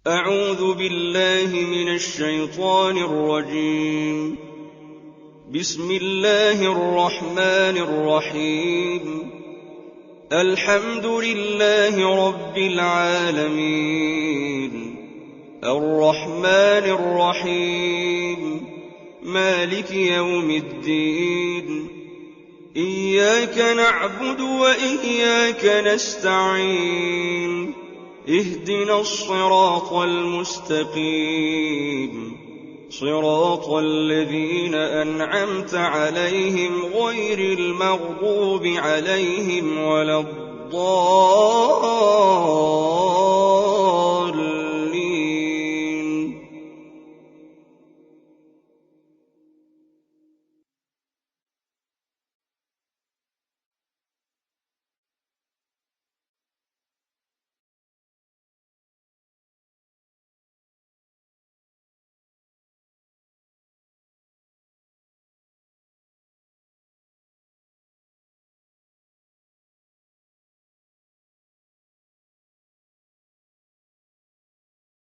أعوذ بالله من الشيطان الرجيم. بسم الله الرحمن الرحيم. الحمد لله رب العالمين، الرحمن الرحيم، مالك يوم الدين، إياك نعبد وإياك نستعين، اهدنا الصراط المستقيم، صراط الذين أنعمت عليهم غير المغضوب عليهم ولا الضالين.